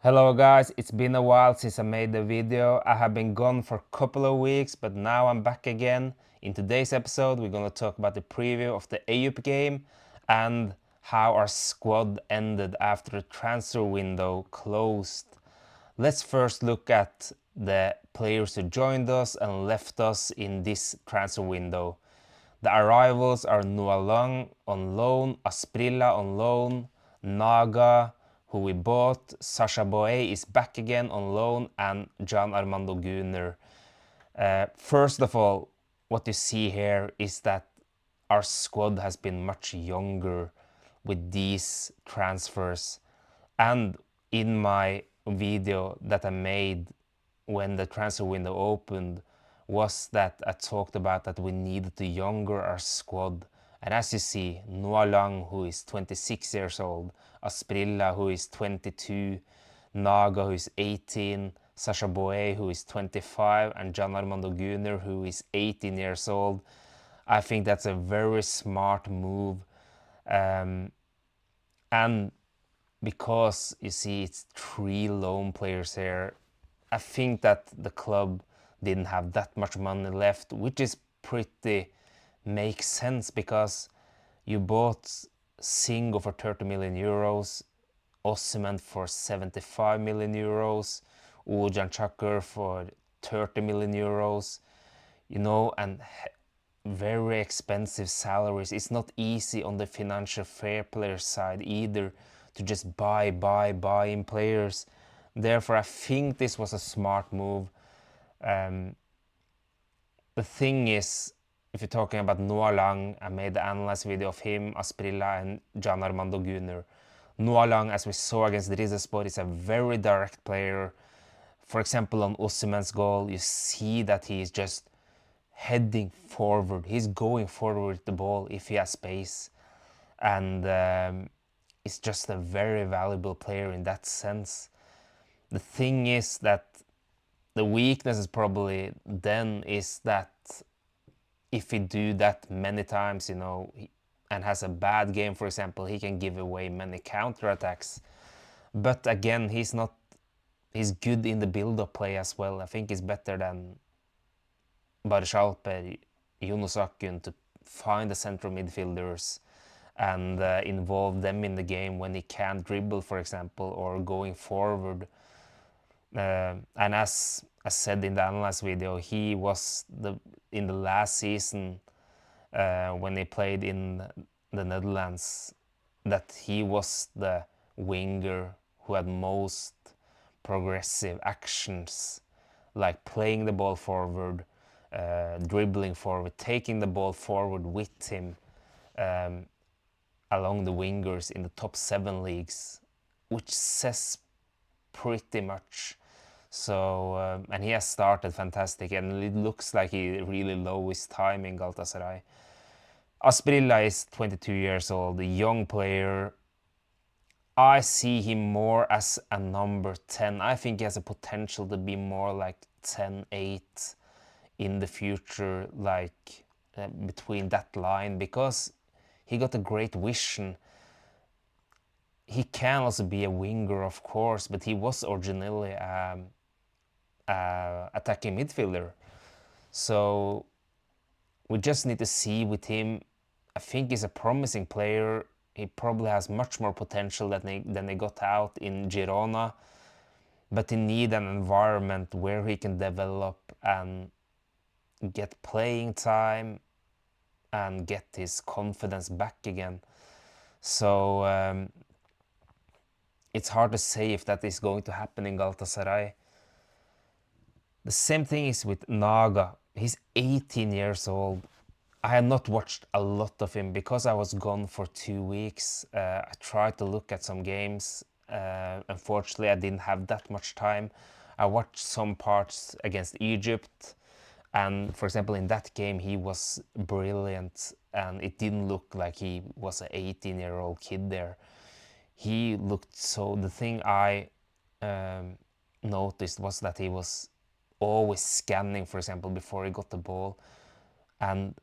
Hello guys, it's been a while since I made the video. I have been gone for a couple of weeks, but now I'm back again. In today's episode, we're gonna talk about the preview of the Eyüp game and how our squad ended after the transfer window closed. Let's first look at the players who joined us and left us in this transfer window. The arrivals are Nualang on loan, Asprilla on loan, Naga, who we bought, Sasha Boe is back again on loan, and Gian Armando Gunner. First of all, what you see here is that our squad has been much younger with these transfers. And in my video that I made when the transfer window opened was that I talked about that we needed to younger our squad. And as you see, Noah Lang, who is 26 years old, Asprilla, who is 22, Naga, who is 18, Sasha Boe, who is 25, and Gian Armando Gunner, who is 18 years old. I think that's a very smart move. And because you see it's three loan players here, I think that the club didn't have that much money left, which is pretty makes sense because you bought Singo for 30 million euros, Osimhen for 75 million euros, Ujan Chakar for 30 million euros, and very expensive salaries. It's not easy on the financial fair player side either to just buy in players. Therefore, I think this was a smart move. Um, the thing is, if you're talking about Noah Lang, I made the analyze video of him, Asprilla, and Gian Armando Gunner. Noah Lang, as we saw against Rizespor, is a very direct player. For example, on Osimhen's goal, you see that he is just heading forward. He's going forward with the ball if he has space. And it's just a very valuable player in that sense. The thing is that the weakness is probably then is that if he do that many times, and has a bad game, for example, he can give away many counterattacks. But again, he's good in the build-up play as well. I think he's better than Barış Alper, Yunus Akgün to find the central midfielders and involve them in the game when he can't dribble, for example, or going forward. And as I said in the analyze video, he was in the last season when he played in the Netherlands, that he was the winger who had most progressive actions, like playing the ball forward, dribbling forward, taking the ball forward with him along the wingers in the top 7 leagues, which says pretty much. So, and he has started fantastic, and it looks like he really low his time in Galatasaray. Asprilla is 22 years old, a young player. I see him more as a number 10. I think he has a potential to be more like 10-8 in the future, like between that line, because he got a great vision. He can also be a winger, of course, but he was originally attacking midfielder. So we just need to see with him. I think he's a promising player. He probably has much more potential than they got out in Girona, but he need an environment where he can develop and get playing time and get his confidence back again. So it's hard to say if that is going to happen in Galatasaray. The same thing is with Naga. He's 18 years old. I had not watched a lot of him because I was gone for 2 weeks. I tried to look at some games. Unfortunately, I didn't have that much time. I watched some parts against Egypt, and for example, in that game, he was brilliant, and it didn't look like he was an 18-year-old kid there. He looked so. The thing I noticed was that he was always scanning, for example, before he got the ball. And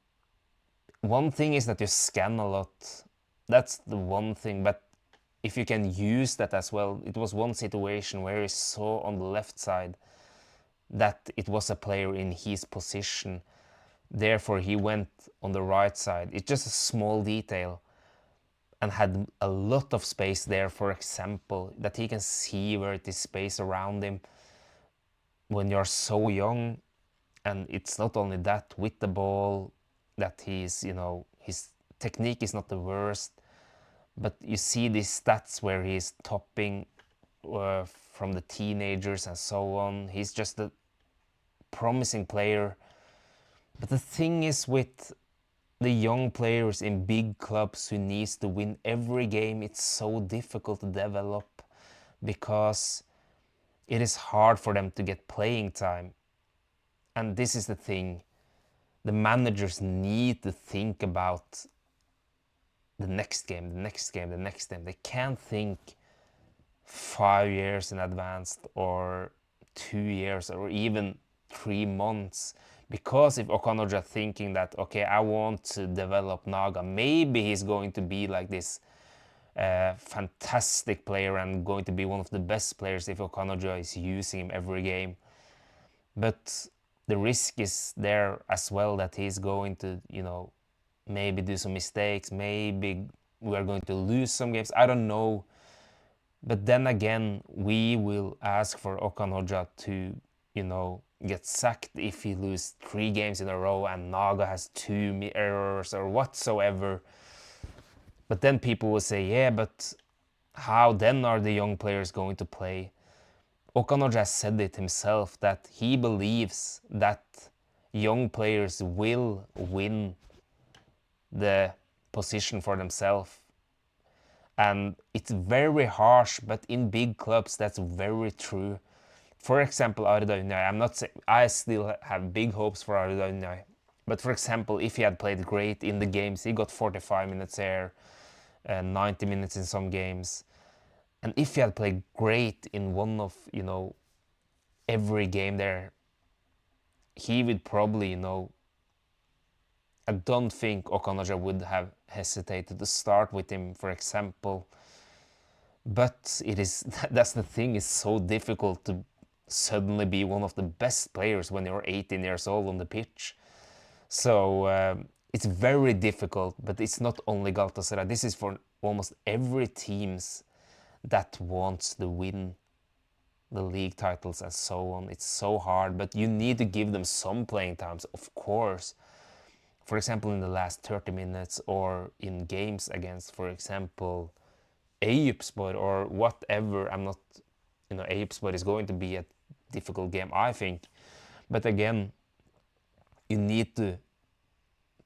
one thing is that you scan a lot. That's the one thing, but if you can use that as well. It was one situation where he saw on the left side that it was a player in his position. Therefore, he went on the right side. It's just a small detail and had a lot of space there, for example, that he can see where it is space around him when you're so young. And it's not only that, with the ball, that he's, his technique is not the worst, but you see these stats where he's topping from the teenagers and so on. He's just a promising player. But the thing is, with the young players in big clubs who needs to win every game, it's so difficult to develop because it is hard for them to get playing time. And this is the thing. The managers need to think about the next game, the next game, the next game. They can't think 5 years in advance or 2 years or even 3 months. Because if Okanoja are thinking that, okay, I want to develop Naga, maybe he's going to be like this fantastic player and going to be one of the best players if Okanoja is using him every game. But the risk is there as well that he's going to, maybe do some mistakes, maybe we're going to lose some games, I don't know. But then again, we will ask for Okan Hoxha to, get sacked if he loses 3 games in a row and Naga has 2 errors or whatsoever. But then people will say, yeah, but how then are the young players going to play? Okan Hoxha has said it himself that he believes that young players will win the position for themselves. And it's very harsh, but in big clubs that's very true. For example, Arda Unai, I'm not saying I still have big hopes for Arda Unai, but for example, if he had played great in the games, he got 45 minutes there, 90 minutes in some games, and if he had played great in one of every game there, he would probably I don't think Okan Hoxha would have hesitated to start with him, for example. But it is that's the thing, it's so difficult to suddenly be one of the best players when you're 18 years old on the pitch. So it's very difficult, but it's not only Galatasaray. This is for almost every teams that wants to win the league titles and so on. It's so hard, but you need to give them some playing times, of course. For example, in the last 30 minutes or in games against, for example, Eyüpspor or whatever. I'm not, Eyüpspor is going to be a difficult game, I think. But again, you need to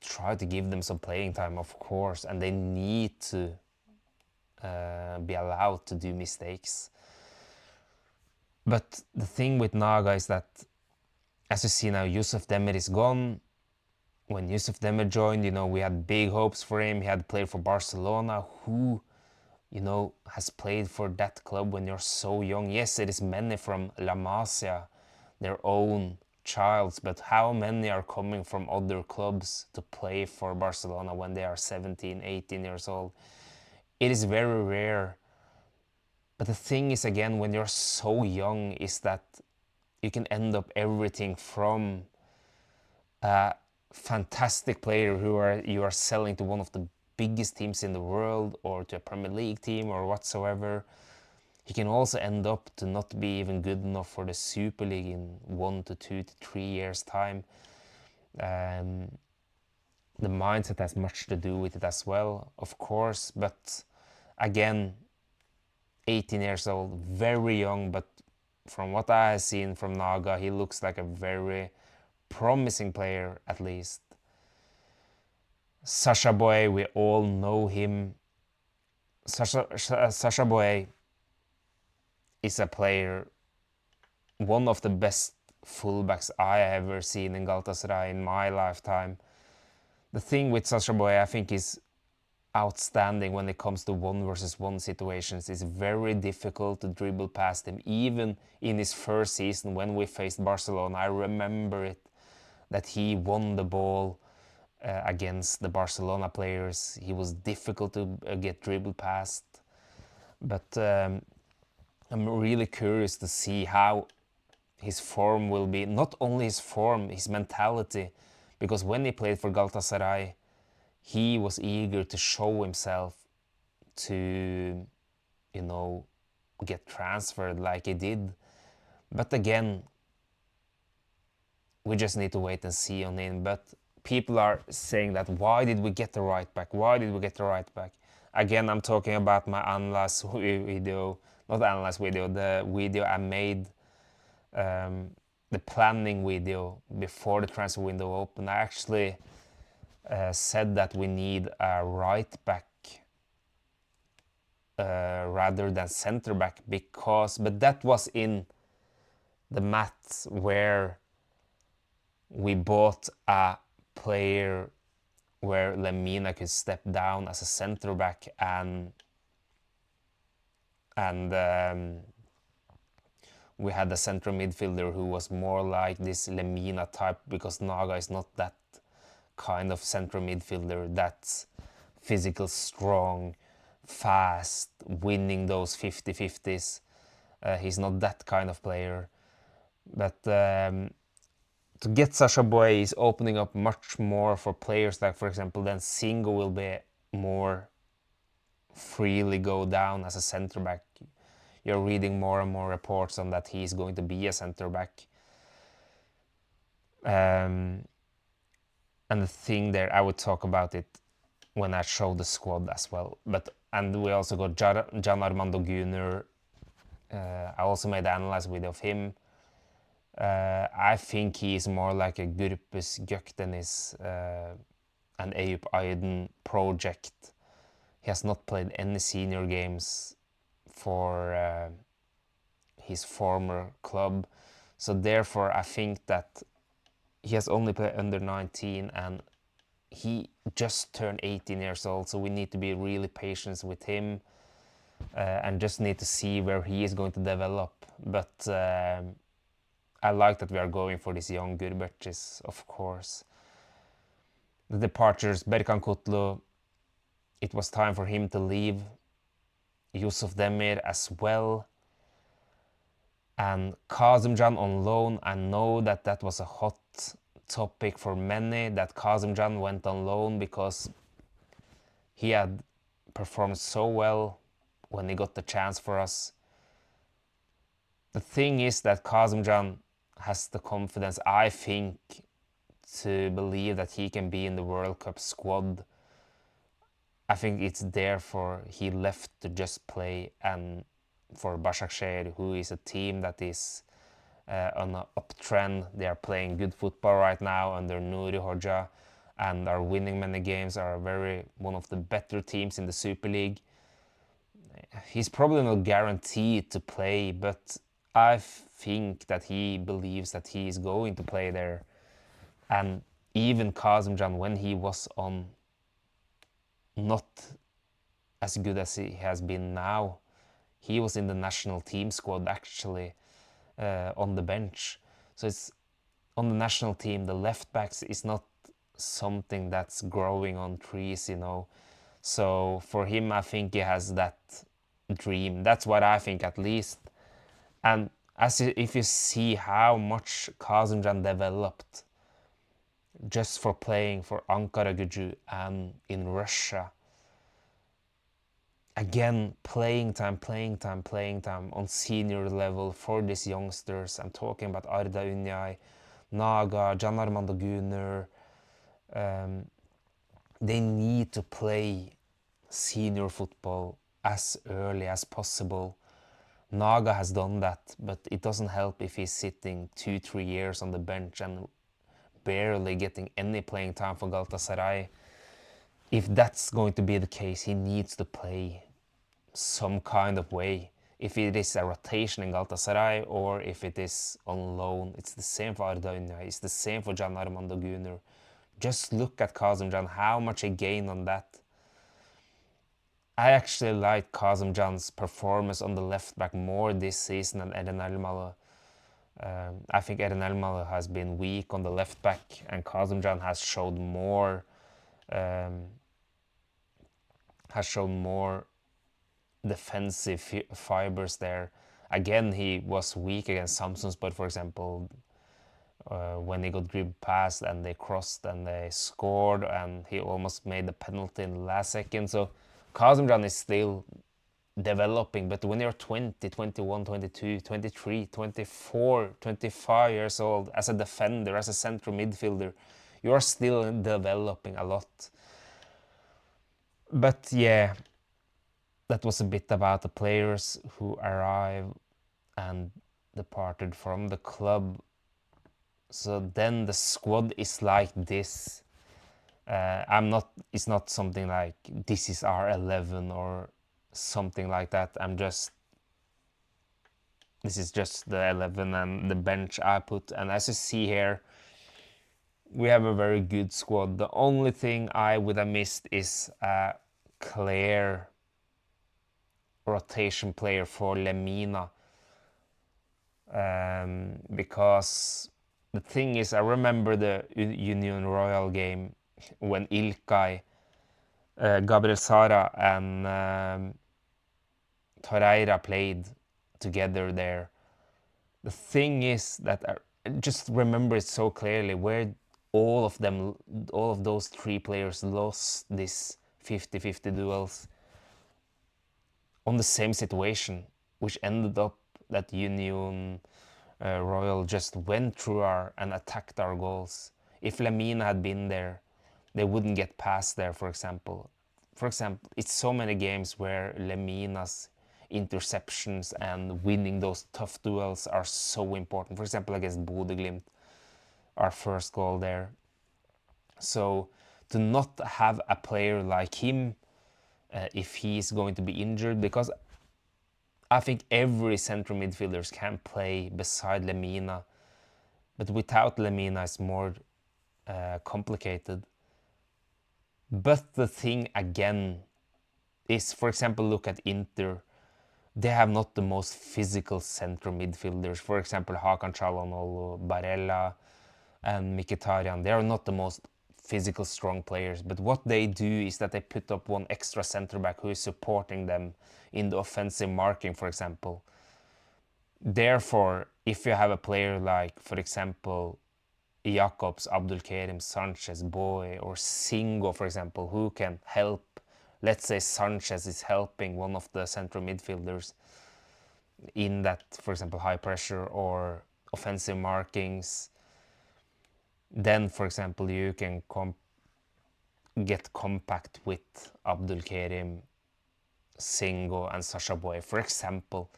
try to give them some playing time, of course, and they need to be allowed to do mistakes. But the thing with Naga is that, as you see now, Yusuf Demir is gone. When Yusuf Demir joined, we had big hopes for him. He had played for Barcelona, who has played for that club when you're so young. Yes, it is many from La Masia, their own childs, but how many are coming from other clubs to play for Barcelona when they are 17, 18 years old? It is very rare. But the thing is, again, when you're so young, is that you can end up everything from a fantastic player who you are selling to one of the biggest teams in the world or to a Premier League team or whatsoever. He can also end up to not be even good enough for the Super League in 1 to 2 to 3 years time. The mindset has much to do with it as well, of course, but again, 18 years old, very young, but from what I have seen from Naga, he looks like a very promising player, at least. Sasha Boye, we all know him. Sasha Boye is a player, one of the best fullbacks I have ever seen in Galatasaray in my lifetime. The thing with Sasha Boye, I think, is outstanding when it comes to 1-versus-1 situations. It's very difficult to dribble past him. Even in his first season when we faced Barcelona, I remember it, that he won the ball against the Barcelona players. He was difficult to get dribbled past. But I'm really curious to see how his form will be. Not only his form, his mentality. Because when he played for Galatasaray, he was eager to show himself, to, you know, get transferred like he did. But again, we just need to wait and see on him. But people are saying that why did we get the right back? Why did we get the right back? Again, I'm talking about my analysis video, not analysis video, the video I made, the planning video before the transfer window opened. I actually said that we need a right back rather than center back, because, but that was in the maths where we bought a player where Lemina could step down as a center back, and we had a central midfielder who was more like this Lemina type, because Naga is not that kind of central midfielder that's physical, strong, fast, winning those 50-50s. He's not that kind of player. But to get Sasha Boy is opening up much more for players like, for example, then Singo will be more freely go down as a center back. You're reading more and more reports on that he's going to be a center back. And the thing there, I would talk about it when I show the squad as well. And we also got Gian Armando Gunner. I also made an analysis video of him. I think he is more like a Gurpus Gökdeniz and Eyüp Aydın project. He has not played any senior games for his former club, so therefore I think that he has only played under 19 and he just turned 18 years old, so we need to be really patient with him and just need to see where he is going to develop. But I like that we are going for these young Gurbertis, of course. The departures, Berkan Kutlu, it was time for him to leave. Yusuf Demir as well. And Kazımcan on loan, I know that that was a hot topic for many, that Kazımcan went on loan because he had performed so well when he got the chance for us. The thing is that Kazımcan has the confidence, I think, to believe that he can be in the World Cup squad. I think it's therefore he left to just play, and for Başakşehir, who is a team that is on an uptrend. They are playing good football right now under Nuri Hoca and are winning many games, are one of the better teams in the Super League. He's probably not guaranteed to play, but I think that he believes that he is going to play there. And even Kazımcan, when he was on not as good as he has been now, he was in the national team squad actually, on the bench. So it's on the national team, the left backs is not something that's growing on trees, you know. So for him, I think he has that dream. That's what I think, at least. And if you see how much Kazımcan developed just for playing for Ankaragücü and in Russia, again, playing time on senior level for these youngsters. I'm talking about Arda Ünyay, Naga, Can Armando Gunner. They need to play senior football as early as possible. Naga has done that, but it doesn't help if he's sitting 2-3 years on the bench and barely getting any playing time for Galatasaray. If that's going to be the case, he needs to play some kind of way. If it is a rotation in Galatasaray or if it is on loan, it's the same for Arda Ünyay, it's the same for Can Armando Gunner. Just look at Kazımcan, how much he gained on that. I actually like Kazımcan's performance on the left back more this season than Eren Elmalı. I think Eren Elmalı has been weak on the left back, and Kazımcan has shown more defensive fibers there. Again, he was weak against Samsons, but for example, when he got dribbled past and they crossed and they scored, and he almost made the penalty in the last second. So Kazimjan is still developing, but when you're 20, 21, 22, 23, 24, 25 years old, as a defender, as a central midfielder, you are still developing a lot. But yeah, that was a bit about the players who arrived and departed from the club. So then the squad is like this. It's not something like this is our 11 or something like that. This is just the 11 and the bench I put. And as you see here, we have a very good squad. The only thing I would have missed is a clear rotation player for Lemina. Because the thing is, I remember the Union Royal game when Ilkay, Gabriel Sara, and Torreira played together there. The thing is that I just remember it so clearly where all of them, all of those three players lost this 50-50 duels on the same situation, which ended up that Union Royal just went through and attacked our goals. If Lamina had been there, they wouldn't get past there, for example. For example, it's so many games where Lemina's interceptions and winning those tough duels are so important. For example, against Bodø/Glimt, our first goal there. So to not have a player like him, if he's going to be injured, because I think every central midfielders can play beside Lemina, but without Lemina it's more complicated. But the thing again is, for example, look at Inter. They have not the most physical central midfielders. For example, Hakan Çalhanoğlu, Barella, and Mkhitaryan. They are not the most physical strong players, but what they do is that they put up one extra center back who is supporting them in the offensive marking, for example. Therefore, if you have a player like, for example, Jakobs, Abdulkarim, Sanchez, Boy, or Singo, for example, who can help. Let's say Sanchez is helping one of the central midfielders in that, for example, high pressure or offensive markings. Then, for example, you can get compact with Abdulkarim, Singo, and Sasha Boy, for example,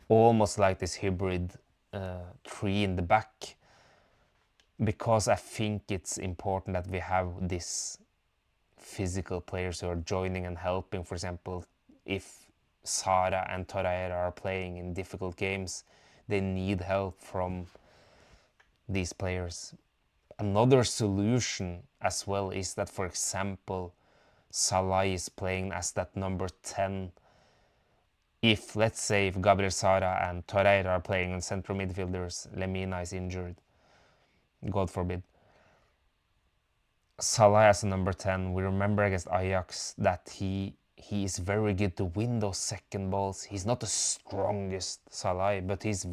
almost like this hybrid three in the back. Because I think it's important that we have this physical players who are joining and helping. For example, if Sara and Torreira are playing in difficult games, they need help from these players. Another solution as well is that, for example, Salah is playing as that number 10. If, let's say, if Gabriel Sara and Torreira are playing in central midfielders, Lemina is injured, God forbid. Salah as a number 10, we remember against Ajax that he is very good to win those second balls. He's not the strongest Salah, but he's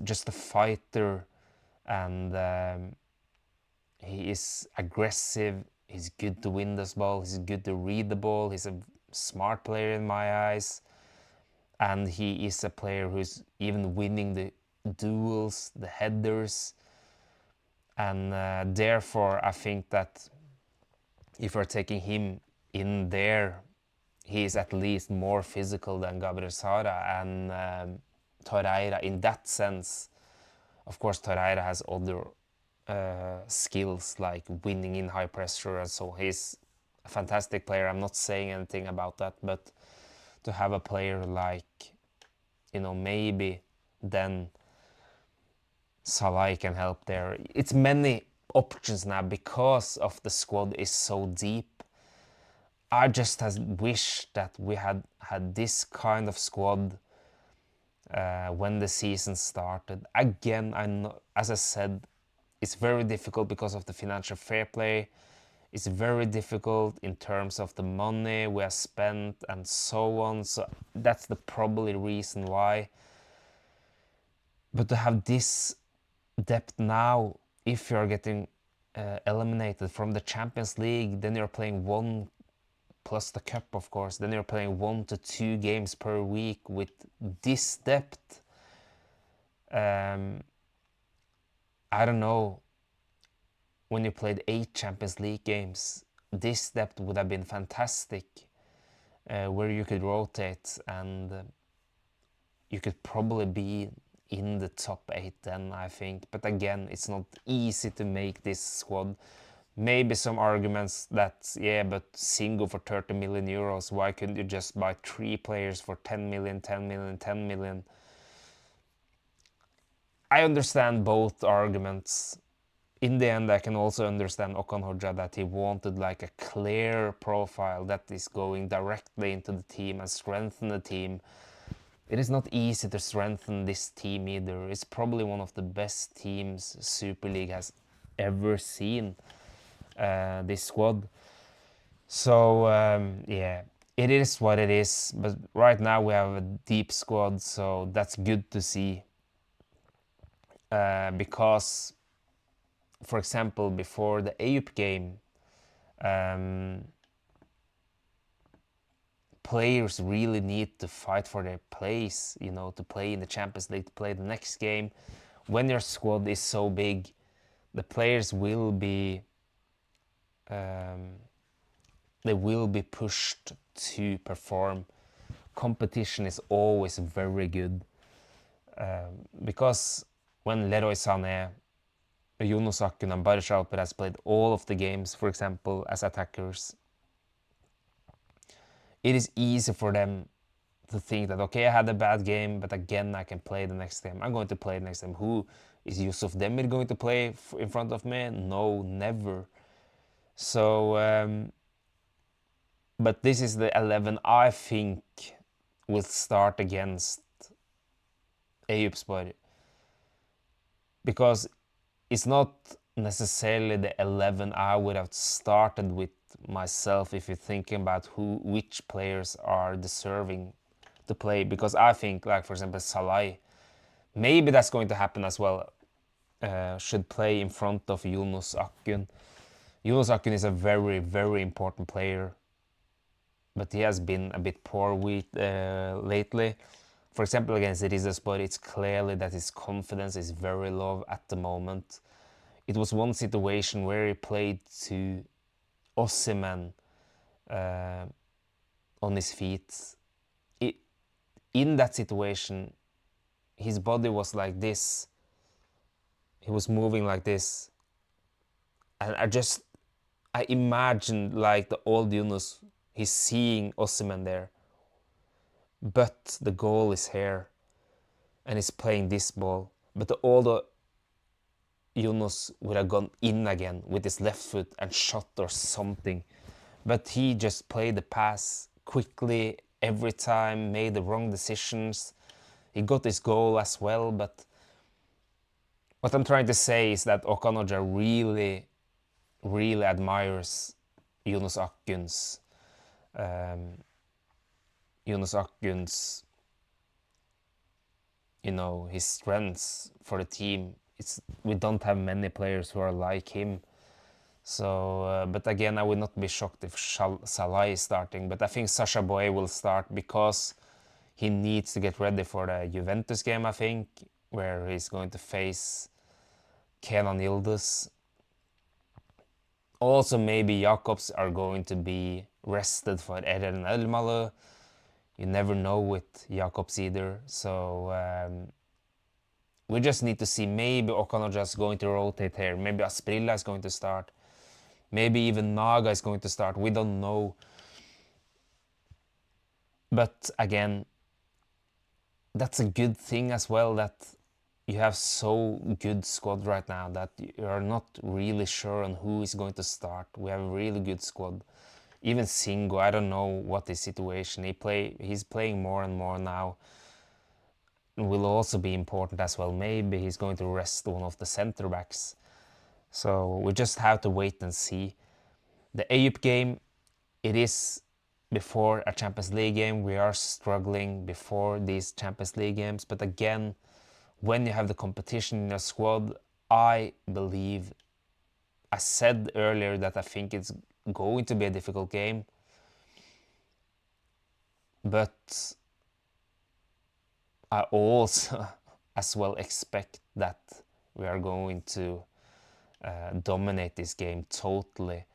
just a fighter, and he is aggressive. He's good to win this ball. He's good to read the ball. He's a smart player in my eyes, and he is a player who's even winning the duels, the headers. And therefore, I think that if we're taking him in there, he is at least more physical than Gabriel Sara and Torreira in that sense. Of course, Torreira has other skills like winning in high pressure, and so he's a fantastic player. I'm not saying anything about that, but to have a player like, maybe then Salah can help there. It's many options now because of the squad is so deep. I just wish that we had this kind of squad when the season started. Again, I know, as I said, it's very difficult because of the financial fair play. It's very difficult in terms of the money we have spent and so on. So that's the probably reason why. But to have this depth now, if you're getting eliminated from the Champions League, then you're playing one plus the cup, of course. Then you're playing 1 to 2 games per week with this depth. I don't know. When you played 8 Champions League games, this depth would have been fantastic, where you could rotate and you could probably be in the top 8 then, I think. But again, it's not easy to make this squad. Maybe some arguments that, yeah, but Singo for 30 million euros, why couldn't you just buy 3 players for 10 million, 10 million, 10 million? I understand both arguments. In the end, I can also understand Okan Hoxha that he wanted like a clear profile that is going directly into the team and strengthen the team. It is not easy to strengthen this team either. It's probably one of the best teams Super League has ever seen, this squad. So yeah, it is what it is. But right now we have a deep squad, so that's good to see. Because, for example, before the Eyüp game, players really need to fight for their place, to play in the Champions League, to play the next game. When your squad is so big, the players will be they will be pushed to perform. Competition is always very good, because when Leroy Sané, Yunus Akgün and Barış Alper has played all of the games, for example, as attackers, it is easy for them to think that, okay, I had a bad game, but again, I can play the next game. I'm going to play the next game. Who is Yusuf Demir going to play in front of me? No, never. So, but this is the 11 I think will start against Eyüpspor, because it's not necessarily the 11 I would have started with myself if you're thinking about which players are deserving to play. Because I think, like for example, Salah, maybe that's going to happen as well, should play in front of Yunus Akgün. Yunus Akgün is a very, very important player, but he has been a bit poor lately. For example, against Rizespor, it's clearly that his confidence is very low at the moment. It was one situation where he played to Osimhen on his feet. In that situation, his body was like this. He was moving like this. And I imagined like the old Yunus, he's seeing Osimhen there. But the goal is here. And he's playing this ball. But the older Yunus would have gone in again with his left foot and shot or something. But he just played the pass quickly every time, made the wrong decisions. He got his goal as well, but what I'm trying to say is that Okan Hoxha really, really admires Yunus Akgün's his strengths for the team. We don't have many players who are like him. So, but again, I would not be shocked if Salah is starting. But I think Sacha Boey will start because he needs to get ready for the Juventus game, I think, where he's going to face Kenan Yıldız. Also, maybe Jakobs are going to be rested for Eren Elmalı. You never know with Jakobs either. So we just need to see. Maybe Okan Hoxha is going to rotate here. Maybe Asprilla is going to start. Maybe even Naga is going to start. We don't know. But again, that's a good thing as well, that you have so good squad right now that you are not really sure on who is going to start. We have a really good squad. Even Singo, I don't know what his situation. He's playing more and more now. Will also be important as well. Maybe he's going to rest one of the center backs. So we just have to wait and see. The Eyüp game, it is before a Champions League game. We are struggling before these Champions League games. But again, when you have the competition in your squad, I believe, I said earlier that I think it's going to be a difficult game. But I also as well expect that we are going to dominate this game totally,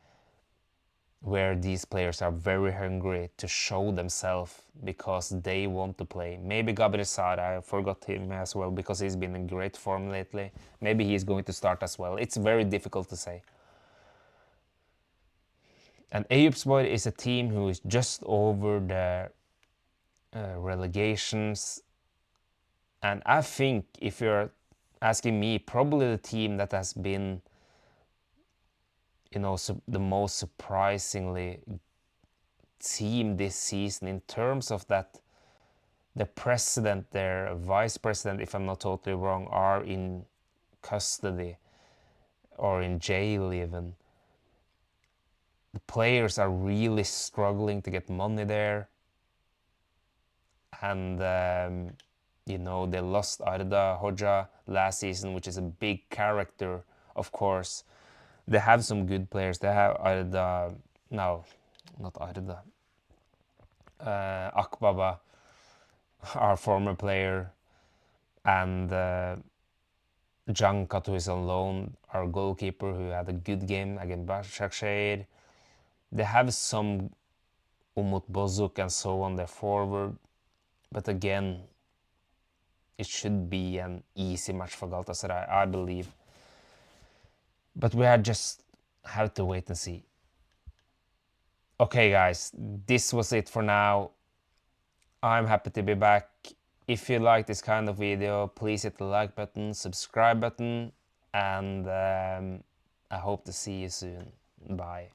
where these players are very hungry to show themselves because they want to play. Maybe Galatasaray, I forgot him as well because he's been in great form lately. Maybe he's going to start as well. It's very difficult to say. And Eyüpspor is a team who is just over the relegations. And I think, if you're asking me, probably the team that has been, the most surprisingly team this season in terms of that the president, their vice president, if I'm not totally wrong, are in custody or in jail even. The players are really struggling to get money there. And, they lost Arda Hoxha last season, which is a big character, of course. They have some good players. They have Arda, no, not Arda, Akbaba, our former player, and Jankat, who is on loan, our goalkeeper, who had a good game against Başakşehir. They have some Umut Bozuk and so on there forward, but again, it should be an easy match for Galatasaray, I believe. But we just have to wait and see. Okay, guys, this was it for now. I'm happy to be back. If you like this kind of video, please hit the like button, subscribe button, and I hope to see you soon. Bye.